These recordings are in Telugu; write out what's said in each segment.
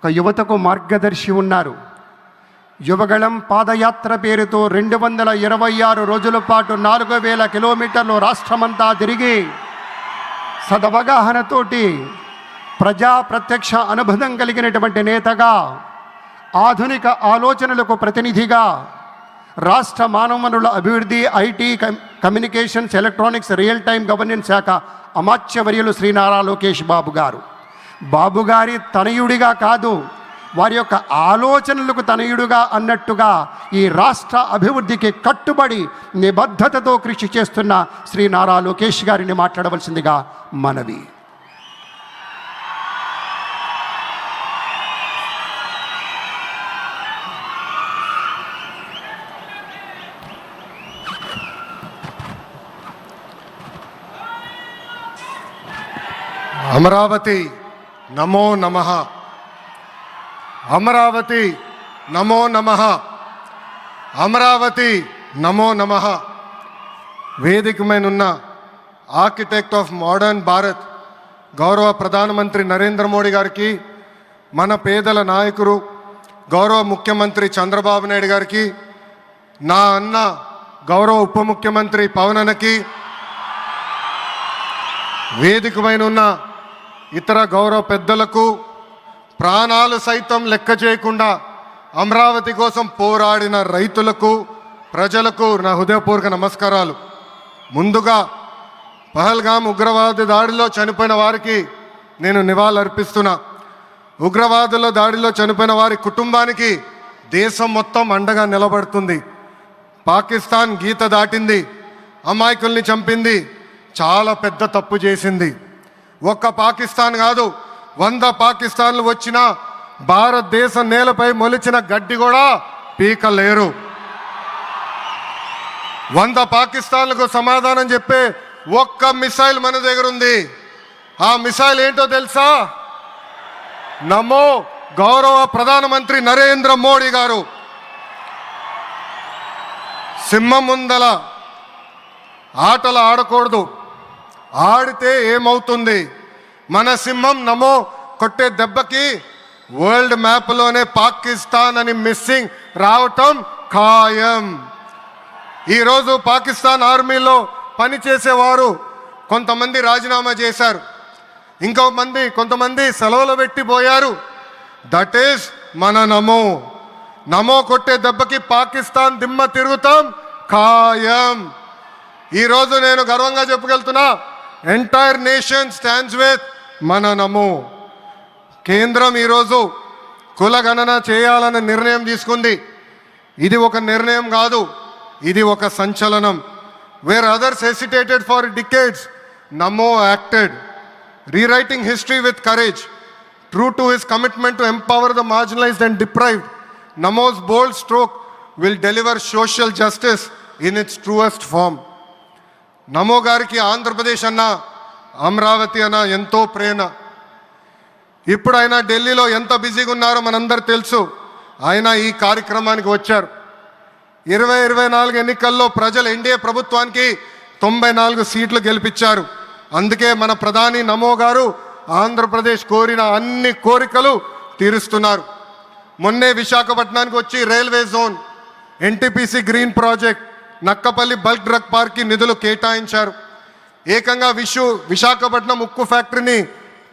ఒక యువతకు మార్గదర్శి ఉన్నారు. యువగళం పాదయాత్ర పేరుతో 226 రోజుల పాటు 4000 కిలోమీటర్లు రాష్ట్రమంతా తిరిగి సదవగాహనతోటి ప్రజా ప్రత్యక్ష అనుబంధం కలిగినటువంటి నేతగా, ఆధునిక ఆలోచనలకు ప్రతినిధిగా, రాష్ట్ర మానవ వనరుల అభివృద్ధి, IT, communications, electronics, real time governance శాఖ అమాత్యవర్యులు శ్రీ నారా లోకేష్ బాబు గారు. బాబు గారి తనయుడిగా కాదు, వారి యొక్క ఆలోచనలకు తనయుడుగా అన్నట్టుగా ఈ రాష్ట్ర అభివృద్ధికి కట్టుబడి నిబద్ధతతో కృషి చేస్తున్న శ్రీ నారా లోకేష్ గారిని మాట్లాడవలసిందిగా మనవి. అమరావతి నమో నమః, అమరావతి నమో నమః, అమరావతి నమో నమః. వేదిక మీద ఉన్న ఆర్కిటెక్ట్ ఆఫ్ మోడర్న్ భారత్ గౌరవ ప్రధానమంత్రి నరేంద్ర మోడీ గారికి, మన పేదల నాయకుడు గౌరవ ముఖ్యమంత్రి చంద్రబాబు నాయుడు గారికి, నా అన్న గౌరవ ఉప ముఖ్యమంత్రి పవన్ అన్నకి, వేదిక పైన ఉన్న ఇతర గౌరవ పెద్దలకు, ప్రాణాలు సైతం లెక్క చేయకుండా అమరావతి కోసం పోరాడిన రైతులకు, ప్రజలకు నా హృదయపూర్వక నమస్కారాలు. ముందుగా పహల్గామ్ ఉగ్రవాద దాడిలో చనిపోయిన వారికి నేను నివాళులర్పిస్తున్నా. ఉగ్రవాదుల దాడిలో చనిపోయిన వారి కుటుంబానికి దేశం మొత్తం అండగా నిలబడుతుంది. పాకిస్తాన్ గీత దాటింది, అమాయకుల్ని చంపింది, చాలా పెద్ద తప్పు చేసింది. ఒక్క పాకిస్తాన్ కాదు, 100 పాకిస్తాన్లు వచ్చినా భారతదేశం నేలపై మొలిచిన గడ్డి కూడా పీకలేరు. 100 పాకిస్తాన్లకు సమాధానం చెప్పే ఒక్క మిసైల్ మన దగ్గర ఉంది. ఆ మిసైల్ ఏంటో తెలుసా? నమో గౌరవ ప్రధానమంత్రి నరేంద్ర మోడీ గారు. సింహం ముందల ఆటలు ఆడకూడదు, ఆడితే ఏమవుతుంది? మన సింహం నమో కొట్టే దెబ్బకి వరల్డ్ మ్యాప్లోనే పాకిస్తాన్ అని మిస్సింగ్ రావటం ఖాయం. ఈరోజు పాకిస్తాన్ ఆర్మీలో పనిచేసేవారు కొంతమంది రాజీనామా చేశారు, కొంతమంది సెలవులు పెట్టిపోయారు. దట్ ఈస్ మన నమో. నమో కొట్టే దెబ్బకి పాకిస్తాన్ దిమ్మ తిరుగుతాం ఖాయం. ఈరోజు నేను గర్వంగా చెప్పగలుగుతున్నా, ఎంటైర్ నేషన్ స్టాండ్స్ విత్ మన నమో. కేంద్రం ఈరోజు కులగణన చేయాలన్న నిర్ణయం తీసుకుంది. ఇది ఒక నిర్ణయం కాదు, ఇది ఒక సంచలనం. Where others hesitated for decades, Namo acted, rewriting history with courage. True to his commitment to empower the marginalised and deprived, Namo's bold stroke will deliver social justice in its truest form. Namo గారికి ఆంధ్రప్రదేశ్ అన్న, అమరావతి అన్న ఎంతో ప్రేమ. ఇప్పుడు ఆయన ఢిల్లీలో ఎంత బిజీగా ఉన్నారో మనందరూ తెలుసు. ఆయన ఈ కార్యక్రమానికి వచ్చారు. 2024 ఎన్నికల్లో ప్రజలు ఎన్డీఏ ప్రభుత్వానికి 94 సీట్లు గెలిపించారు. అందుకే మన ప్రధాని నమో గారు ఆంధ్రప్రదేశ్ కోరిన అన్ని కోరికలు తీరుస్తున్నారు. మొన్నే విశాఖపట్నానికి వచ్చి railway zone, NTPC green project, Nakkapalli bulk drug పార్క్కి నిధులు కేటాయించారు. ఏకంగా విశాఖపట్నం ఉక్కు ఫ్యాక్టరీని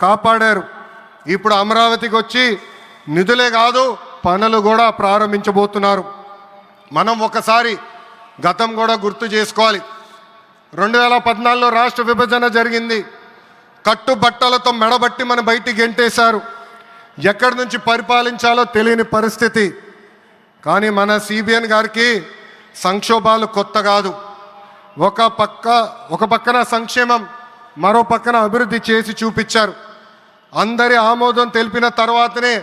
కాపాడారు. ఇప్పుడు అమరావతికి వచ్చి నిధులే కాదు పనులు కూడా ప్రారంభించబోతున్నారు. మనం ఒకసారి గతం కూడా గుర్తు చేసుకోవాలి. 2014లో రాష్ట్ర విభజన జరిగింది. కట్టుబట్టలతో మెడబట్టి మన బయటికి గెంటేశారు. ఎక్కడి నుంచి పరిపాలించాలో తెలియని పరిస్థితి. కానీ మన సిబిఎన్ గారికి సంక్షోభాలు కొత్త కాదు. ఒక పక్కన సంక్షేమం, మరో పక్కన అభివృద్ధి చేసి చూపించారు. అందరి ఆమోదం తెలిపిన తర్వాతనే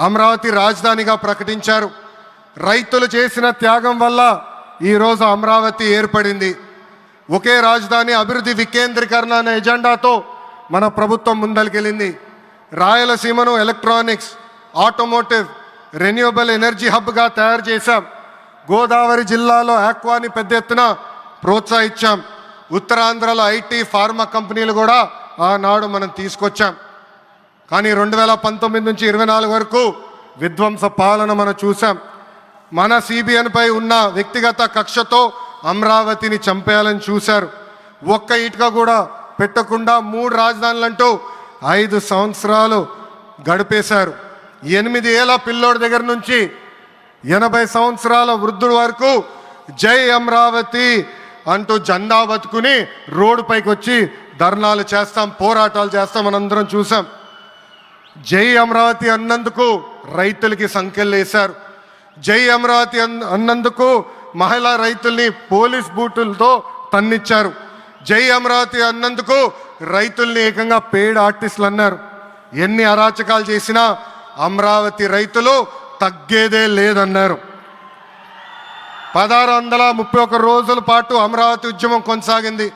అమరావతి రాజధానిగా ప్రకటించారు. రైతులు చేసిన త్యాగం వల్ల ఈరోజు అమరావతి ఏర్పడింది. ఒకే రాజధాని, అభివృద్ధి వికేంద్రీకరణ అనే ఎజెండాతో మన ప్రభుత్వం ముందరికెళ్ళింది. రాయలసీమను ఎలక్ట్రానిక్స్, ఆటోమోటివ్, రెన్యూవబుల్ ఎనర్జీ హబ్గా తయారు చేశాం. గోదావరి జిల్లాలో ఆక్వాని పెద్ద ఎత్తున ప్రోత్సహించాం. ఉత్తరాంధ్రలో ఐటీ, ఫార్మా కంపెనీలు కూడా ఆనాడు మనం తీసుకొచ్చాం. కానీ 2019 నుంచి 24 వరకు విధ్వంస పాలన మనం చూసాం. మన సిబిఎన్పై ఉన్న వ్యక్తిగత కక్షతో అమరావతిని చంపేయాలని చూశారు. ఒక్క ఇటుక కూడా పెట్టకుండా 3 రాజధానులంటూ 5 సంవత్సరాలు గడిపేశారు. 8 ఏళ్ల పిల్లోడి దగ్గర నుంచి 80 సంవత్సరాల వృద్ధుడి వరకు జై అమరావతి అంటూ జెండా బతుకుని రోడ్డుపైకి వచ్చి ధర్నాలు చేస్తాం, పోరాటాలు చేస్తాం మనందరం చూసాం. జై అమరావతి అన్నందుకు రైతులకి సంఖ్యలు వేశారు. జై అమరావతి అన్నందుకు మహిళా రైతుల్ని పోలీస్ బూటులతో తన్నిచ్చారు. జై అమరావతి అన్నందుకు రైతుల్ని ఏకంగా పెయిడ్ ఆర్టిస్టులు అన్నారు. ఎన్ని అరాచకాలు చేసినా అమరావతి రైతులు తగ్గేదే లేదన్నారు. 1631 రోజుల పాటు అమరావతి ఉద్యమం కొనసాగింది.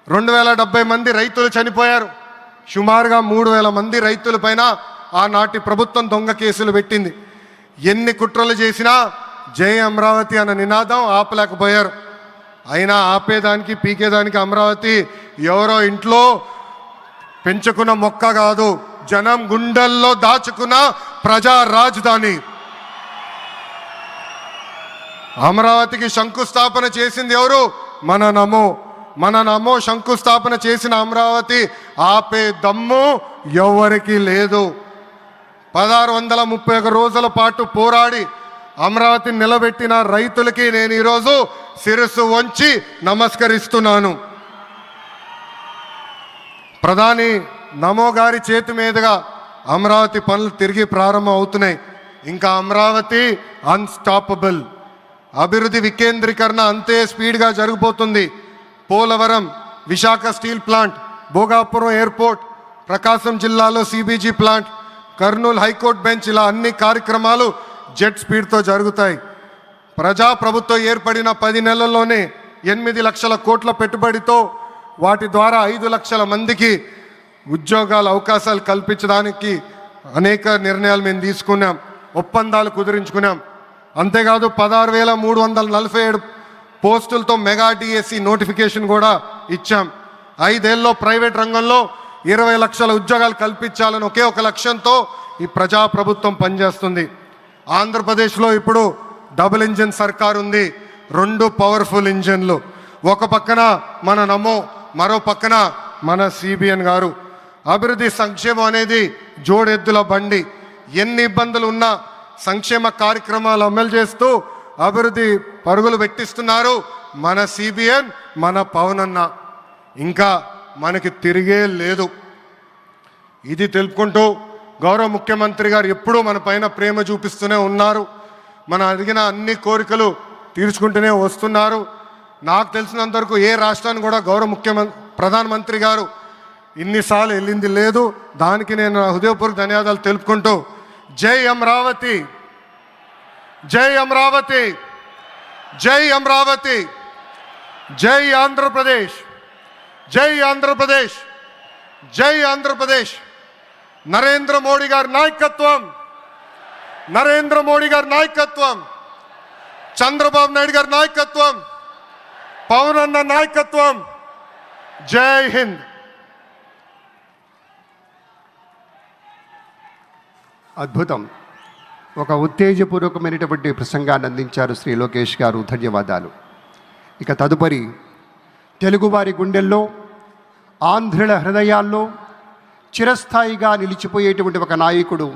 2070 మంది రైతులు చనిపోయారు. సుమారుగా 3000 మంది రైతుల పైన ఆనాటి ప్రభుత్వం దొంగ కేసులు పెట్టింది. ఎన్ని కుట్రలు చేసినా జై అమరావతి అన్న నినాదం ఆపలేకపోయారు. అయినా ఆపేదానికి పీకేదానికి అమరావతి ఎవరో ఇంట్లో పెంచుకున్న మొక్క కాదు, జనం గుండెల్లో దాచుకున్న ప్రజా రాజధాని. అమరావతికి శంకుస్థాపన చేసింది ఎవరు? మన నమో శంకుస్థాపన చేసిన అమరావతి ఆపే దమ్ము ఎవరికి లేదు. 1631 రోజుల పాటు పోరాడి అమరావతిని నిలబెట్టిన రైతులకి నేను ఈరోజు శిరస్సు వంచి నమస్కరిస్తున్నాను. ప్రధాని నమో గారి చేతి మీదుగా అమరావతి పనులు తిరిగి ప్రారంభం అవుతున్నాయి. ఇంకా అమరావతి అన్స్టాపబుల్. అభివృద్ధి వికేంద్రీకరణ అంతే స్పీడ్గా జరిగిపోతుంది. Polavaram, Visakha steel plant, Bhogapuram airport, Prakasam జిల్లాలో CBG plant, Kurnool high court bench, ఇలా అన్ని కార్యక్రమాలు జెట్ స్పీడ్తో జరుగుతాయి. ప్రజాప్రభుత్వం ఏర్పడిన 10 నెలల్లోనే 8 లక్షల కోట్ల పెట్టుబడితో వాటి ద్వారా 5 లక్షల మందికి ఉద్యోగాల అవకాశాలు కల్పించడానికి అనేక నిర్ణయాలు మేము తీసుకున్నాం, ఒప్పందాలు కుదిరించుకున్నాం. అంతేకాదు 16,347 పోస్టులతో మెగా డిఎస్సి నోటిఫికేషన్ కూడా ఇచ్చాం. 5 ఏళ్ళలో ప్రైవేట్ రంగంలో 20 లక్షల ఉద్యోగాలు కల్పించాలని ఒకే ఒక లక్ష్యంతో ఈ ప్రజాప్రభుత్వం పనిచేస్తుంది. ఆంధ్రప్రదేశ్లో ఇప్పుడు డబుల్ ఇంజిన్ సర్కార్ ఉంది. 2 పవర్ఫుల్ ఇంజిన్లు. ఒక పక్కన మన నమో, మరో పక్కన మన సిబిఎన్ గారు. అభివృద్ధి సంక్షేమం అనేది జోడెద్దుల బండి. ఎన్ని ఇబ్బందులు ఉన్నా సంక్షేమ కార్యక్రమాలు అమలు చేస్తూ అభివృద్ధి పరుగులు పెట్టిస్తున్నారు మన సిబిఎన్, మన పవన్ అన్న. ఇంకా మనకి తిరిగే లేదు. ఇది తెలుపుకుంటూ గౌరవ ముఖ్యమంత్రి గారు ఎప్పుడూ మన పైన ప్రేమ చూపిస్తూనే ఉన్నారు. మనం అడిగిన అన్ని కోరికలు తీర్చుకుంటూనే వస్తున్నారు. నాకు తెలిసినంతవరకు ఏ రాష్ట్రాన్ని కూడా గౌరవ ప్రధానమంత్రి గారు ఇన్నిసార్లు వెళ్ళింది లేదు. దానికి నేను హృదయపూర్వక ధన్యవాదాలు తెలుపుకుంటూ జై అమరావతి, జై అమరావతి, జై అమరావతి, జై ఆంధ్రప్రదేశ్, జై ఆంధ్రప్రదేశ్, జై ఆంధ్రప్రదేశ్. నరేంద్ర మోడీ గారి నాయకత్వం, నరేంద్ర మోడీ గారి నాయకత్వం, చంద్రబాబు నాయుడు గారి నాయకత్వం, పవన్ అన్న నాయకత్వం. జై హింద్. అద్భుతం. ఒక ఉత్తేజపూర్వకమైనటువంటి ప్రసంగాన్ని అందించారు శ్రీ లోకేష్ గారు. ధన్యవాదాలు. ఇక తదుపరి తెలుగువారి గుండెల్లో, ఆంధ్రుల హృదయాల్లో చిరస్థాయిగా నిలిచిపోయేటువంటి ఒక నాయకుడు,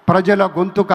ప్రజల గొంతుక